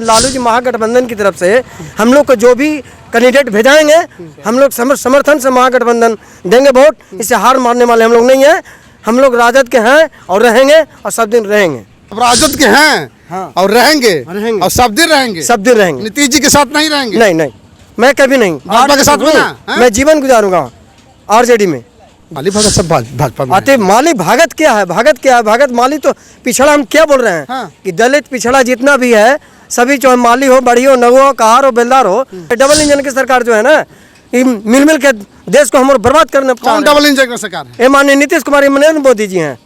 लालू जी महागठबंधन की तरफ से हम लोग को जो भी कैंडिडेट भेजाएंगे हम लोग समर्थन से महागठबंधन देंगे वोट। इससे हार मारने वाले हम लोग नहीं हैं। हम लोग राजद के हैं और रहेंगे और सब दिन रहेंगे। अब राजद के हैं हाँ। और रहेंगे और सब दिन रहेंगे। सब दिन रहेंगे। नीतीश जी के साथ नहीं रहेंगे? नहीं नहीं, मैं कभी नहीं। भाजपा के साथ में ना? मैं जीवन गुजारूंगा आरजेडी में। माली भगत सब भाजपा में आते माली भागत क्या है? भागत क्या है? भागत माली तो पिछड़ा। हम क्या बोल रहे हैं हाँ। कि दलित पिछड़ा जितना भी है सभी, चाहे माली हो, बड़ी हो, नगो हो, कहार हो, बेलदार हो, डबल इंजन की सरकार जो है ना, मिल मिल के देश को हम बर्बाद करने। कौन डबल इंजन की सरकार है? ये माननीय नीतीश कुमार, नरेंद्र मोदी जी हैं।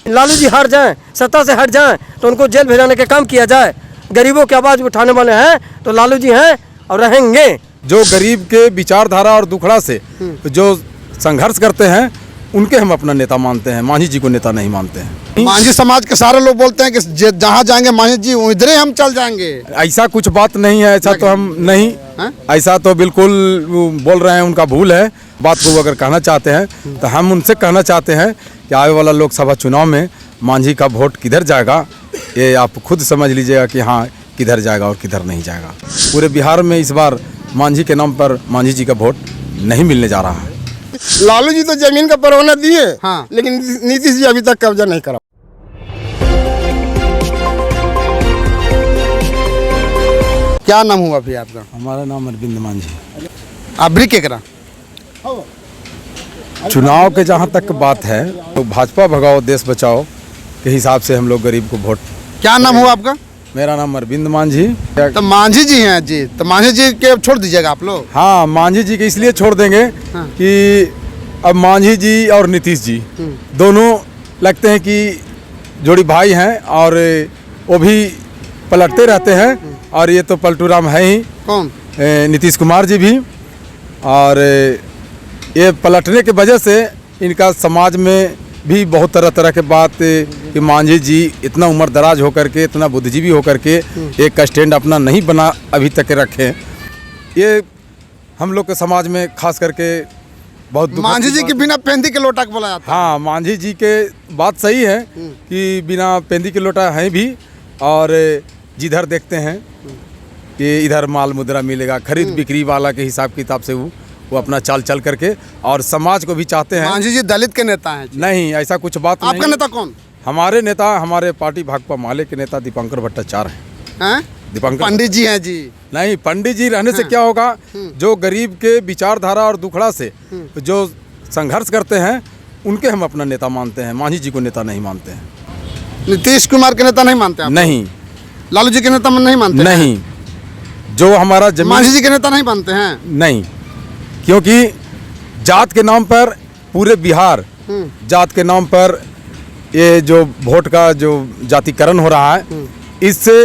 लालू जी हट जाएं, सत्ता से हट जाएं तो उनको जेल भेजाने का काम किया जाए। गरीबों की आवाज उठाने वाले हैं तो लालू जी हैं और रहेंगे। जो गरीब के विचारधारा और दुखड़ा से जो संघर्ष करते हैं उनके हम अपना नेता मानते हैं। मांझी जी को नेता नहीं मानते हैं। मांझी समाज के सारे लोग बोलते हैं कि जहाँ जाएंगे मांझी जी उधर ही हम चल जाएंगे। ऐसा कुछ बात नहीं है। ऐसा तो हम नहीं है? ऐसा तो बिल्कुल बोल रहे हैं, उनका भूल है। बात को अगर कहना चाहते हैं तो हम उनसे कहना चाहते हैं कि आने वाला लोकसभा चुनाव में मांझी का वोट किधर जाएगा ये आप खुद समझ लीजिएगा कि हाँ किधर जाएगा और किधर नहीं जाएगा। पूरे बिहार में इस बार मांझी के नाम पर मांझी जी का वोट नहीं मिलने जा रहा है। लालू जी तो जमीन का परवाना दिए हाँ। लेकिन नीतीश जी अभी तक कब्जा नहीं करा। क्या नाम हुआ फिर आपका? हमारा नाम अरविंद मांझी। आप भी क्या करा? चुनाव के जहाँ तक बात है तो भाजपा भगाओ देश बचाओ के हिसाब से हम लोग गरीब को वोट। क्या नाम हुआ आपका? मेरा नाम अरविंद मांझी। तो मांझी जी हैं जी, तो मांझी जी के छोड़ दीजिएगा आप लोग? हाँ, मांझी जी के इसलिए छोड़ देंगे कि अब मांझी जी और नीतीश जी दोनों लगते हैं कि जोड़ी भाई हैं और वो भी पलटते रहते हैं। और ये तो पलटू राम है ही। कौन? नीतीश कुमार जी भी। और ये पलटने की वजह से इनका समाज में भी बहुत तरह तरह के बात कि मांझी जी इतना उम्र दराज होकर के, इतना बुद्धिजीवी होकर के एक स्टैंड अपना नहीं बना अभी तक रखे। ये हम लोग के समाज में खास करके बहुत मांझी जी के बिना पेंदी के लोटा बोला जाता है। हाँ, मांझी जी के बात सही है कि बिना पेंदी के लोटा हैं भी। और जिधर देखते हैं कि इधर माल मुद्रा मिलेगा, खरीद बिक्री वाला के हिसाब किताब से वो अपना चाल चल करके और समाज को भी चाहते हैं। मांझी जी दलित के नेता हैं? नहीं, ऐसा कुछ बात नहीं। आपका नेता कौन? हमारे नेता हमारे पार्टी भाकपा माले के नेता दीपंकर भट्टाचार्य हैं। दीपंकर पंडित जी हैं जी? नहीं, पंडित जी रहने से क्या होगा? जो गरीब के विचारधारा और दुखड़ा से जो संघर्ष करते हैं उनके हम अपना नेता मानते हैं। मांझी जी को नेता नहीं मानते हैं। नीतीश कुमार के नेता नहीं मानते आप? नहीं। लालू जी के नेता नहीं मानते? नहीं। जो हमारा मांझी जी के नेता नहीं मानते हैं? नहीं, क्योंकि जात के नाम पर पूरे बिहार जात के नाम पर ये जो वोट का जो जातिकरण हो रहा है इससे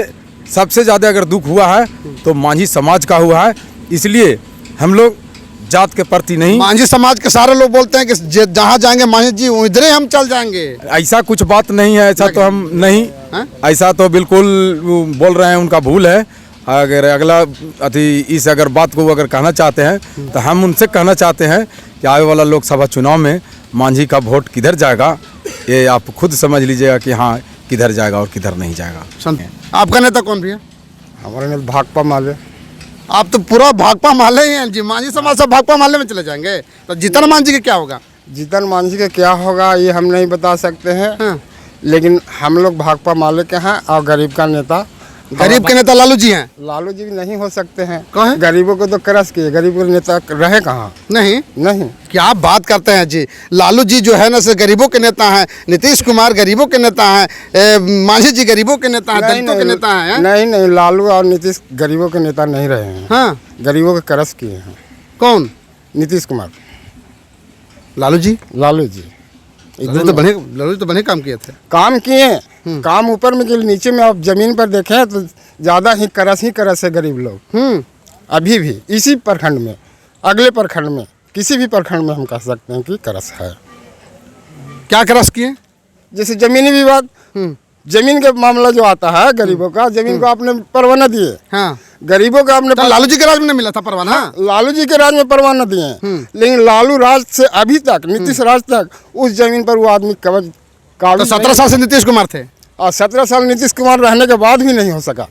सबसे ज़्यादा अगर दुख हुआ है तो मांझी समाज का हुआ है। इसलिए हम लोग जात के प्रति नहीं। मांझी समाज के सारे लोग बोलते हैं कि जहाँ जाएंगे मांझी जी उधर ही हम चल जाएंगे। ऐसा कुछ बात नहीं है। ऐसा तो हम नहीं। ऐसा तो बिल्कुल बोल रहे हैं, उनका भूल है। अगर अगला इस अगर बात को अगर कहना चाहते हैं तो हम उनसे कहना चाहते हैं कि आने वाला लोकसभा चुनाव में मांझी का वोट किधर जाएगा ये आप खुद समझ लीजिएगा कि हाँ किधर जाएगा और किधर नहीं जाएगा। आपका नेता कौन भैया? हमारे नेता भाकपा माले। आप तो पूरा भाकपा माले ही हैं जी। मांझी समाज सब भाकपा माले में चले जाएंगे तो जीतन मांझी का क्या होगा? जीतन मांझी का क्या होगा ये हम नहीं बता सकते हैं। लेकिन हम लोग भाकपा माले के हैं और गरीब का नेता। गरीब के नेता लालू जी हैं? लालू जी नहीं हो सकते हैं। कौन? गरीबों को तो क्रश किए, गरीब के नेता रहे कहाँ? नहीं नहीं। क्या आप बात करते हैं जी? लालू जी जो है ना से गरीबों के नेता हैं, नीतीश कुमार गरीबों के नेता हैं, मांझी जी गरीबों के नेता हैं, दलितों के नेता हैं। नहीं नहीं, लालू और नीतीश गरीबों के नेता नहीं रहे हैं। हाँ, गरीबों के क्रश किए हैं। कौन? नीतीश कुमार। लालू जी? लालू जी लालू तो बने काम किए थे। काम किए, काम ऊपर में नीचे में आप जमीन पर देखें तो ज़्यादा ही करस है गरीब लोग। अभी भी इसी प्रखंड में, अगले प्रखंड में, किसी भी प्रखंड में हम कह सकते हैं कि करस है। क्या करस किए? जैसे जमीनी विवाद, जमीन का मामला जो आता है गरीबों का, जमीन को आपने परवाना दिए। हाँ। गरीबों का आपने तो लालू जी के राज में नहीं मिला था परवाना? हाँ, लालू जी के राज में परवाना दिए हैं। लेकिन लालू राज से अभी तक, नीतीश राज तक उस जमीन पर वो आदमी कब्ज तो 17 साल से नीतीश कुमार थे और 17 साल नीतीश कुमार रहने के बाद भी नहीं हो सका।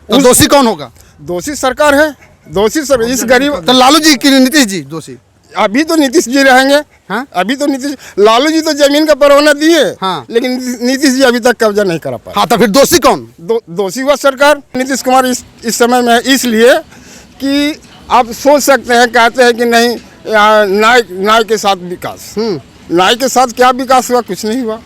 तो दोषी कौन होगा? दोषी सरकार है, दोषी सर इस गरीब। तो लालू जी की नीतीश जी दोषी? अभी तो नीतीश जी रहेंगे। हाँ? अभी तो नीतीश, लालू जी तो जमीन का परवाना दिए। हाँ। लेकिन नीतीश जी अभी तक कब्जा नहीं करा पाए। हाँ, तो फिर दोषी कौन? दोषी हुआ सरकार। नीतीश कुमार इस समय में है, इसलिए कि आप सोच सकते हैं, कहते हैं कि नहीं न्याय के साथ विकास। न्याय के साथ क्या विकास हुआ? कुछ नहीं हुआ।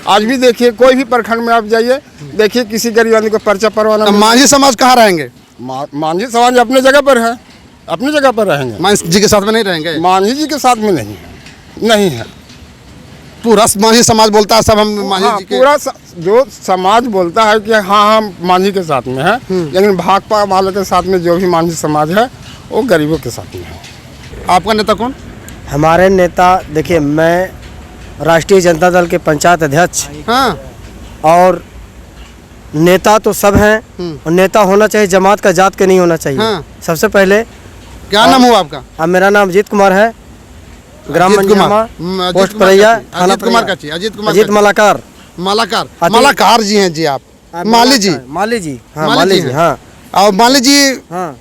आज भी देखिए, कोई भी प्रखंड में आप जाइए, देखिए किसी गरीब आदमी को पर्चा परवाना। तो मांझी समाज कहाँ रहेंगे? मांझी समाज अपने जगह पर है, अपनी जगह पर रहेंगे। मांझी जी के साथ में नहीं रहेंगे? मांझी जी के साथ में नहीं है। पूरा मांझी समाज बोलता है सब हम मांझी हाँ, जी के। पूरा जो समाज बोलता है कि हाँ हम मांझी के साथ में है, लेकिन भाकपा वालों के साथ में जो भी मांझी समाज है वो गरीबों के साथ में है। आपका नेता कौन? हमारे नेता देखिए, मैं राष्ट्रीय जनता दल के पंचायत अध्यक्ष। हाँ। और नेता तो सब हैं, और नेता होना चाहिए जमात का, जात का नहीं होना चाहिए। हाँ। सबसे पहले क्या नाम हुआ आपका? अब मेरा नाम अजीत कुमार है, ग्राम अजीत कुमार। मंजियामा, अजीत पोस्ट कुमार परैया, का- थाना अजीत कुमार परैया। का चाहिए, अजीत कुमार अजीत का- मलाकार। मालाकार। अजीत- मालाकार जी हैं जी आप? माली जी? माली जी, हाँ माली माली जी जी, हैं। हाँ और माली जी हाँ।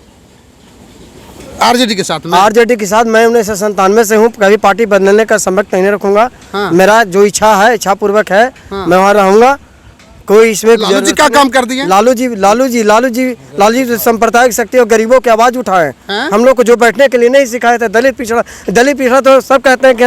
आरजेडी के साथ में? आरजेडी के साथ मैं 1997 से हूँ। कभी पार्टी बदलने का संबंध नहीं रखूंगा। हाँ। मेरा जो इच्छा है, इच्छा पूर्वक है, मैं वहाँ रहूंगा। कोई इसमें लालू जी जरूरत क्या नहीं। काम कर दिए? लालू जी सांप्रदायिक शक्ति और गरीबों की आवाज उठाए। हैं? हम लोग को जो बैठने के लिए नहीं सिखाया था, दलित पिछड़ा तो सब कहते हैं कि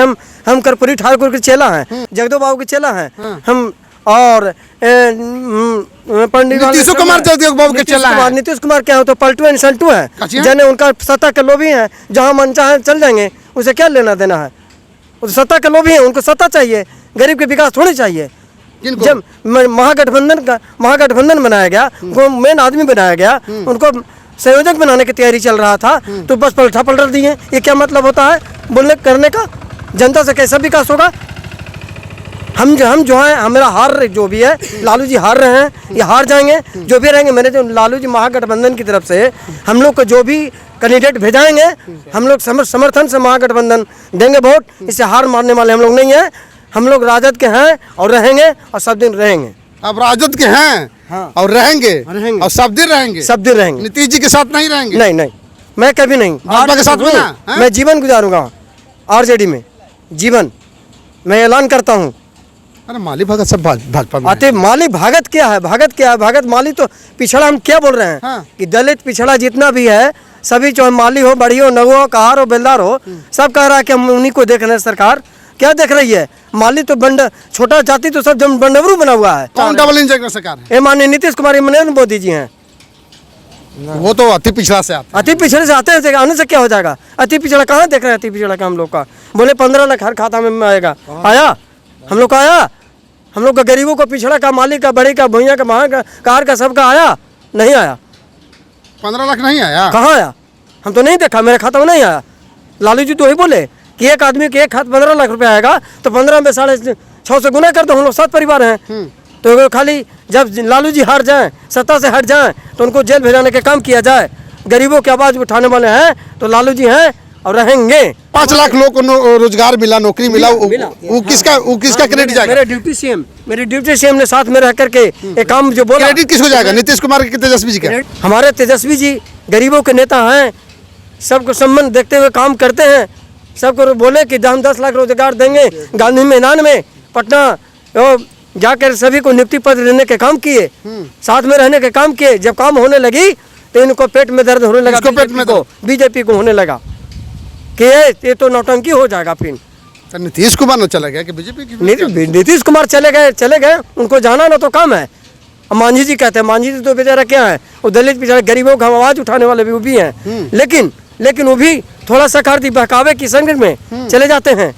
हम कर्पूरी ठाकुर के चेला हैं, जगदो बाबू के चेला हैं हम। और पंडित नीतीश कुमार जगदो बाबू के चेला हैं। नीतीश कुमार क्या हो तो पलटू एंड संटू है, कचिया? जने उनका सत्ता के लोभी हैं, जहाँ मन चाहे चल जाएंगे, उसे क्या लेना देना है? वो सत्ता के लोभी हैं, उनको सत्ता चाहिए, गरीब के विकास थोड़ी चाहिए। किनको? जब महागठबंधन बनाया गया, उनको मेन आदमी बनाया गया, उनको संयोजक बनाने की तैयारी चल रहा था, तो बस पलट दिए। ये क्या मतलब होता है बोलने करने का? जनता से कैसा विकास होगा? हम जो है, हमारा हार जो भी है, लालू जी हार रहे हैं, ये हार जाएंगे जो भी रहेंगे। मैंने जो लालू जी महागठबंधन की तरफ से हम लोग को जो भी कैंडिडेट भेजाएंगे, हम लोग समर्थन से महागठबंधन देंगे वोट। इससे हार मारने वाले हम लोग नहीं हैं। हम लोग राजद के हैं और रहेंगे, और सब दिन रहेंगे। अब राजद के हैं। हाँ। और रहेंगे रहेंगे। और सब दिन रहेंगे। सब दिन रहेंगे। नीतीश जी के साथ नहीं रहेंगे? नहीं, मैं कभी नहीं। भाजपा के साथ में ना? हैं? मैं जीवन गुजारूंगा आरजेडी में, जीवन मैं ऐलान करता हूँ। अरे माली भगत सब भाजपा में आते माली भागत क्या है? भागत माली तो पिछड़ा। हम क्या बोल रहे हैं? हाँ। कि दलित पिछड़ा जितना भी है, सभी चाहे माली हो, बड़ी हो, नगो हो, कहार हो, बेलदार हो, सब कह रहा है कि हम उन्हीं को देख रहे हैं। सरकार क्या देख रही है? माली तो छोटा जाति तो सब बंडवरू बना हुआ है। कौन डबल इंजन का सरकार है? ये माननीय नीतीश कुमार, नरेंद्र मोदी जी हैं। वो तो अति पिछड़ा से आते अति पिछड़े से आते हैं, आने से क्या हो जाएगा? अति पिछड़ा कहाँ देख रहे हैं? अति पिछड़ा का हम लोग का बोले 15 लाख हर खाता में आएगा। आया हम लोग का? आया हम लोग का? गरीबों को, पिछड़ा का, माली का, बड़े का, भैया का, महा का, कार का, सबका आया? नहीं आया। 15 लाख नहीं आया? कहाँ आया? हम तो नहीं देखा, मेरे खाता में नहीं आया। लालू जी तो वही बोले कि एक आदमी के एक खात 15 लाख रुपया आएगा, तो 15 में 650 से गुना कर दो। हम लोग 7 परिवार हैं। तो खाली जब लालू जी हार जाएं, सत्ता से हट जाएं, तो उनको जेल भेजाने का काम किया जाए। गरीबों की आवाज़ उठाने वाले हैं तो लालू जी हैं और रहेंगे। 5 लाख लोग को रोजगार मिला, नौकरी मिला। वो किसका क्रेडिट जाएगा? मेरे ड्यूटी सीएम ने साथ में रह करके एक काम जो बोला। क्रेडिट किसको जाएगा? नीतीश कुमार के, तेजस्वी जी का? हमारे तेजस्वी जी गरीबों के नेता हैं, सबको सम्मान देखते हुए काम करते हैं। सबको बोले कि हम 10 लाख रोजगार देंगे। गांधी मैदान में पटना जाकर सभी को नियुक्ति पत्र देने के काम किए, साथ में रहने के काम किए। जब काम होने लगी तो इनको पेट में दर्द होने लगा। बीजेपी को होने लगा कि ये तो नौटंकी हो जाएगा। फिर तो नीतीश कुमार न चला गया कि बीजेपी की? नीतीश कुमार चले गए, उनको जाना ना तो काम है। अब मांझी जी कहते हैं, मांझी जी तो बेचारा क्या है, वो दलित बेचारे गरीबों का आवाज उठाने वाले भी हैं। लेकिन वो भी थोड़ा सा बहकावे की संगत में चले जाते हैं।